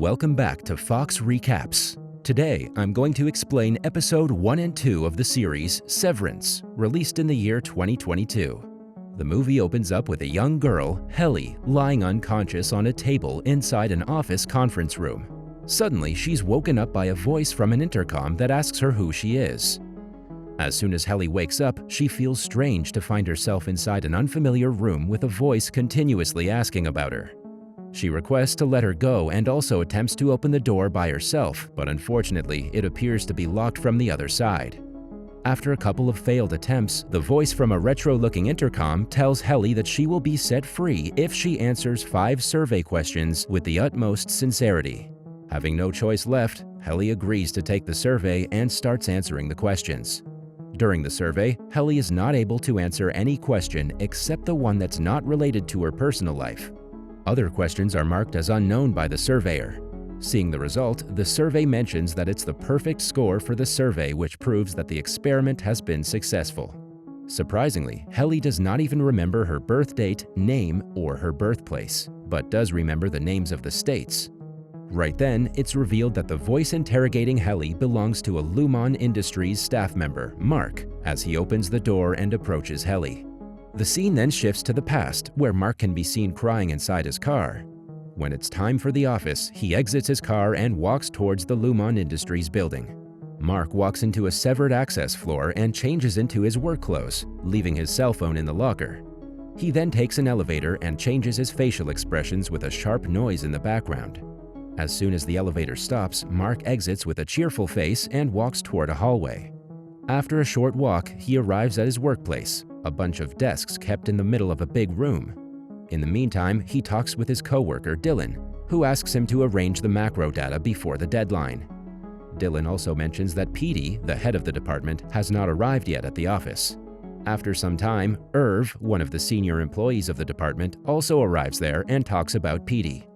Welcome back to Fox Recaps. Today, I'm going to explain episode 1 and 2 of the series Severance, released in the year 2022. The movie opens up with a young girl, Helly, lying unconscious on a table inside an office conference room. Suddenly, she's woken up by a voice from an intercom that asks her who she is. As soon as Helly wakes up, she feels strange to find herself inside an unfamiliar room with a voice continuously asking about her. She requests to let her go and also attempts to open the door by herself, but unfortunately, it appears to be locked from the other side. After a couple of failed attempts, the voice from a retro-looking intercom tells Helly that she will be set free if she answers 5 survey questions with the utmost sincerity. Having no choice left, Helly agrees to take the survey and starts answering the questions. During the survey, Helly is not able to answer any question except the one that's not related to her personal life. Other questions are marked as unknown by the surveyor. Seeing the result, the survey mentions that it's the perfect score for the survey, which proves that the experiment has been successful. Surprisingly, Helly does not even remember her birth date, name, or her birthplace, but does remember the names of the states. Right then, it's revealed that the voice interrogating Helly belongs to a Lumon Industries staff member, Mark, as he opens the door and approaches Helly. The scene then shifts to the past, where Mark can be seen crying inside his car. When it's time for the office, he exits his car and walks towards the Lumon Industries building. Mark walks into a severed access floor and changes into his work clothes, leaving his cell phone in the locker. He then takes an elevator and changes his facial expressions with a sharp noise in the background. As soon as the elevator stops, Mark exits with a cheerful face and walks toward a hallway. After a short walk, he arrives at his workplace, a bunch of desks kept in the middle of a big room. In the meantime, he talks with his coworker, Dylan, who asks him to arrange the macro data before the deadline. Dylan also mentions that Petey, the head of the department, has not arrived yet at the office. After some time, Irv, one of the senior employees of the department, also arrives there and talks about Petey.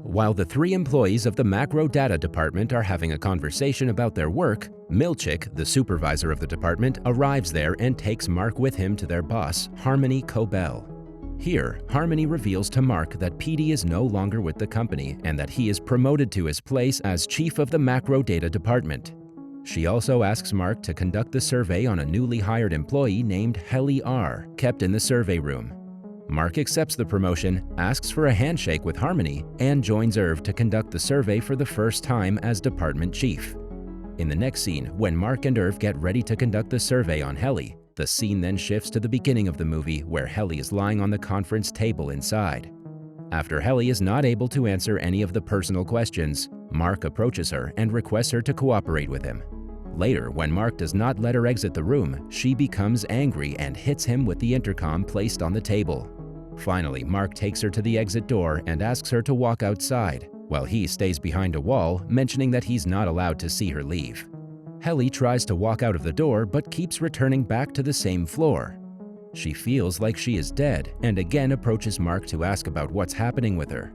While the 3 employees of the macro data department are having a conversation about their work, Milchick, the supervisor of the department, arrives there and takes Mark with him to their boss, Harmony Cobell. Here, Harmony reveals to Mark that Petey is no longer with the company and that he is promoted to his place as chief of the macro data department. She also asks Mark to conduct the survey on a newly hired employee named Helly R, kept in the survey room. Mark accepts the promotion, asks for a handshake with Harmony, and joins Irv to conduct the survey for the first time as department chief. In the next scene, when Mark and Irv get ready to conduct the survey on Helly, the scene then shifts to the beginning of the movie where Helly is lying on the conference table inside. After Helly is not able to answer any of the personal questions, Mark approaches her and requests her to cooperate with him. Later, when Mark does not let her exit the room, she becomes angry and hits him with the intercom placed on the table. Finally, Mark takes her to the exit door and asks her to walk outside, while he stays behind a wall, mentioning that he's not allowed to see her leave. Helly tries to walk out of the door but keeps returning back to the same floor. She feels like she is dead and again approaches Mark to ask about what's happening with her.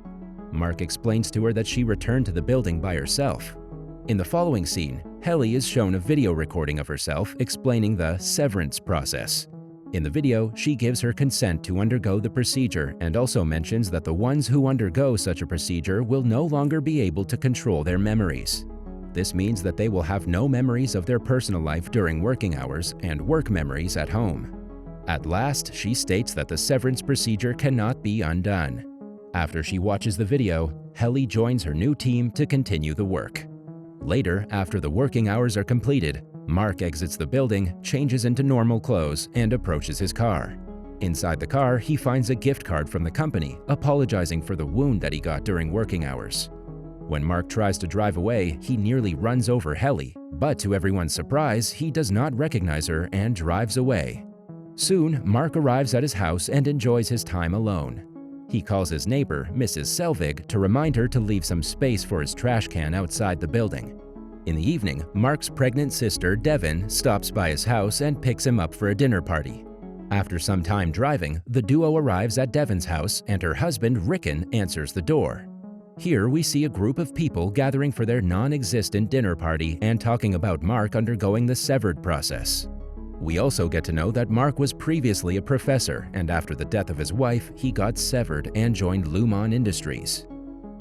Mark explains to her that she returned to the building by herself. In the following scene, Helly is shown a video recording of herself explaining the severance process. In the video, she gives her consent to undergo the procedure and also mentions that the ones who undergo such a procedure will no longer be able to control their memories. This means that they will have no memories of their personal life during working hours and work memories at home. At last, she states that the severance procedure cannot be undone. After she watches the video, Helly joins her new team to continue the work. Later, after the working hours are completed, Mark exits the building, changes into normal clothes, and approaches his car. Inside the car, he finds a gift card from the company, apologizing for the wound that he got during working hours. When Mark tries to drive away, he nearly runs over Helly, but to everyone's surprise, he does not recognize her and drives away. Soon, Mark arrives at his house and enjoys his time alone. He calls his neighbor, Mrs. Selvig, to remind her to leave some space for his trash can outside the building. In the evening, Mark's pregnant sister, Devin, stops by his house and picks him up for a dinner party. After some time driving, the duo arrives at Devin's house and her husband, Rickon, answers the door. Here we see a group of people gathering for their non-existent dinner party and talking about Mark undergoing the severed process. We also get to know that Mark was previously a professor, and after the death of his wife, he got severed and joined Lumon Industries.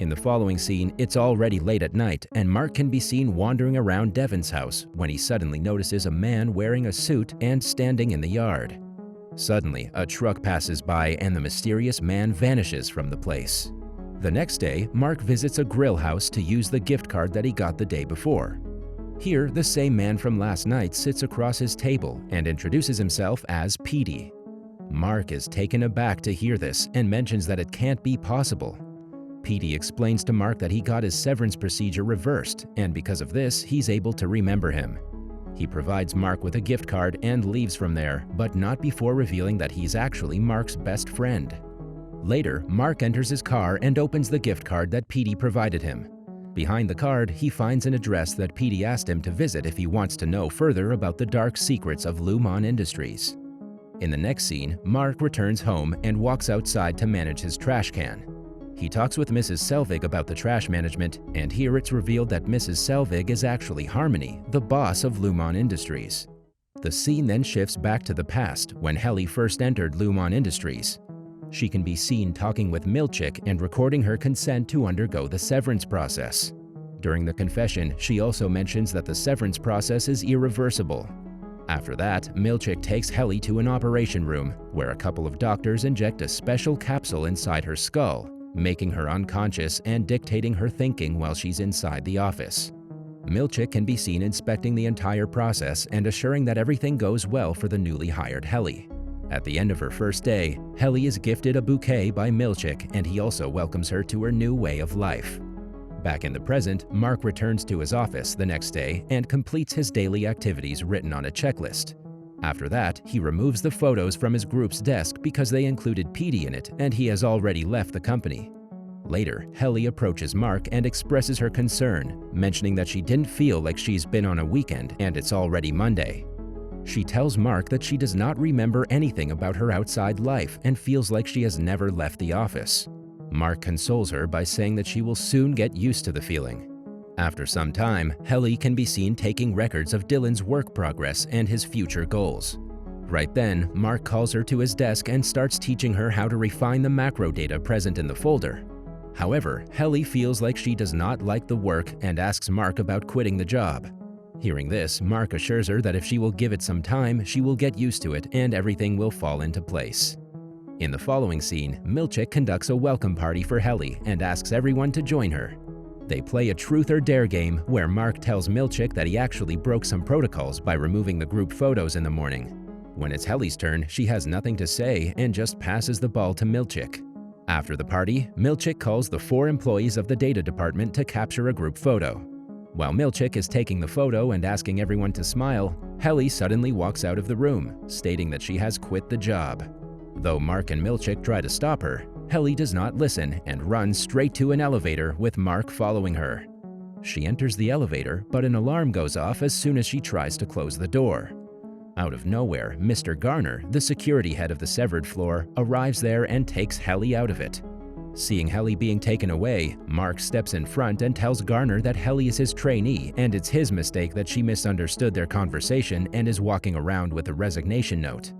In the following scene, it's already late at night, and Mark can be seen wandering around Devon's house when he suddenly notices a man wearing a suit and standing in the yard. Suddenly, a truck passes by and the mysterious man vanishes from the place. The next day, Mark visits a grill house to use the gift card that he got the day before. Here, the same man from last night sits across his table and introduces himself as Petey. Mark is taken aback to hear this and mentions that it can't be possible. Petey explains to Mark that he got his severance procedure reversed, and because of this, he's able to remember him. He provides Mark with a gift card and leaves from there, but not before revealing that he's actually Mark's best friend. Later, Mark enters his car and opens the gift card that Petey provided him. Behind the card, he finds an address that Petey asked him to visit if he wants to know further about the dark secrets of Lumon Industries. In the next scene, Mark returns home and walks outside to manage his trash can. He talks with Mrs. Selvig about the trash management, and here it's revealed that Mrs. Selvig is actually Harmony, the boss of Lumon Industries. The scene then shifts back to the past when Helly first entered Lumon Industries. She can be seen talking with Milchick and recording her consent to undergo the severance process. During the confession, she also mentions that the severance process is irreversible. After that, Milchick takes Helly to an operation room, where a couple of doctors inject a special capsule inside her skull, making her unconscious and dictating her thinking while she's inside the office. Milchick can be seen inspecting the entire process and assuring that everything goes well for the newly hired Helly. At the end of her first day, Helly is gifted a bouquet by Milchick, and he also welcomes her to her new way of life. Back in the present, Mark returns to his office the next day and completes his daily activities written on a checklist. After that, he removes the photos from his group's desk because they included Petey in it and he has already left the company. Later, Helly approaches Mark and expresses her concern, mentioning that she didn't feel like she's been on a weekend and it's already Monday. She tells Mark that she does not remember anything about her outside life and feels like she has never left the office. Mark consoles her by saying that she will soon get used to the feeling. After some time, Helly can be seen taking records of Dylan's work progress and his future goals. Right then, Mark calls her to his desk and starts teaching her how to refine the macro data present in the folder. However, Helly feels like she does not like the work and asks Mark about quitting the job. Hearing this, Mark assures her that if she will give it some time, she will get used to it and everything will fall into place. In the following scene, Milchick conducts a welcome party for Helly and asks everyone to join her. They play a truth or dare game where Mark tells Milchick that he actually broke some protocols by removing the group photos in the morning. When it's Helly's turn, she has nothing to say and just passes the ball to Milchick. After the party, Milchick calls the 4 employees of the data department to capture a group photo. While Milchick is taking the photo and asking everyone to smile, Helly suddenly walks out of the room, stating that she has quit the job. Though Mark and Milchick try to stop her, Helly does not listen and runs straight to an elevator with Mark following her. She enters the elevator, but an alarm goes off as soon as she tries to close the door. Out of nowhere, Mr. Garner, the security head of the severed floor, arrives there and takes Helly out of it. Seeing Helly being taken away, Mark steps in front and tells Garner that Helly is his trainee and it's his mistake that she misunderstood their conversation and is walking around with a resignation note.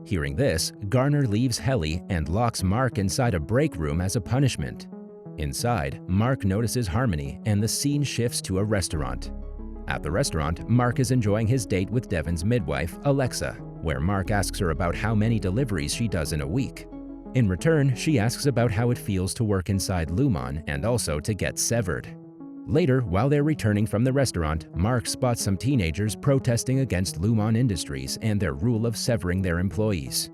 Hearing this, Garner leaves Helly and locks Mark inside a break room as a punishment. Inside, Mark notices Harmony and the scene shifts to a restaurant. At the restaurant, Mark is enjoying his date with Devon's midwife, Alexa, where Mark asks her about how many deliveries she does in a week. In return, she asks about how it feels to work inside Lumon and also to get severed. Later, while they're returning from the restaurant, Mark spots some teenagers protesting against Lumon Industries and their rule of severing their employees.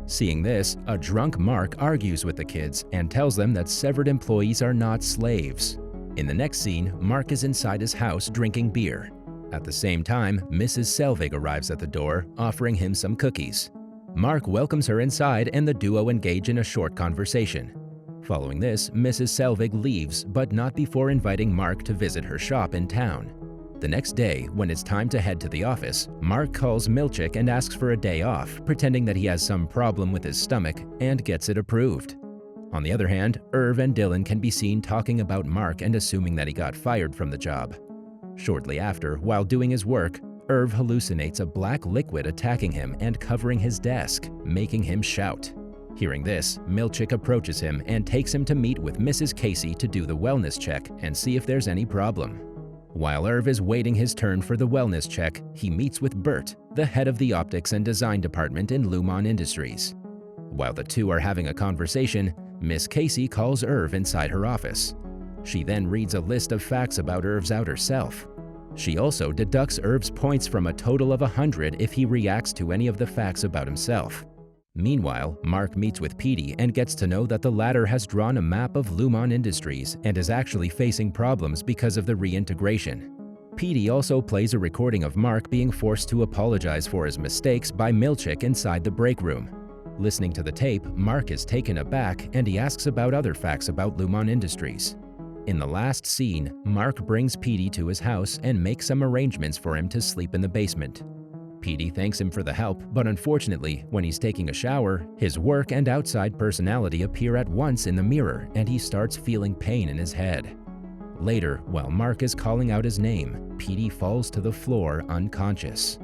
Seeing this, a drunk Mark argues with the kids and tells them that severed employees are not slaves. In the next scene, Mark is inside his house drinking beer. At the same time, Mrs. Selvig arrives at the door, offering him some cookies. Mark welcomes her inside and the duo engage in a short conversation. Following this, Mrs. Selvig leaves, but not before inviting Mark to visit her shop in town. The next day, when it's time to head to the office, Mark calls Milchick and asks for a day off, pretending that he has some problem with his stomach, and gets it approved. On the other hand, Irv and Dylan can be seen talking about Mark and assuming that he got fired from the job. Shortly after, while doing his work, Irv hallucinates a black liquid attacking him and covering his desk, making him shout. Hearing this, Milchick approaches him and takes him to meet with Mrs. Casey to do the wellness check and see if there's any problem. While Irv is waiting his turn for the wellness check, he meets with Bert, the head of the optics and design department in Lumon Industries. While the two are having a conversation, Miss Casey calls Irv inside her office. She then reads a list of facts about Irv's outer self. She also deducts Irv's points from a total of 100 if he reacts to any of the facts about himself. Meanwhile, Mark meets with Petey and gets to know that the latter has drawn a map of Lumon Industries and is actually facing problems because of the reintegration. Petey also plays a recording of Mark being forced to apologize for his mistakes by Milchick inside the break room. Listening to the tape, Mark is taken aback and he asks about other facts about Lumon Industries. In the last scene, Mark brings Petey to his house and makes some arrangements for him to sleep in the basement. Petey thanks him for the help, but unfortunately, when he's taking a shower, his work and outside personality appear at once in the mirror and he starts feeling pain in his head. Later, while Mark is calling out his name, Petey falls to the floor unconscious.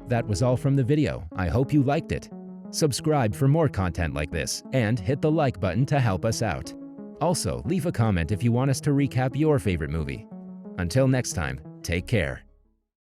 That was all from the video. I hope you liked it. Subscribe for more content like this and hit the like button to help us out. Also, leave a comment if you want us to recap your favorite movie. Until next time, take care.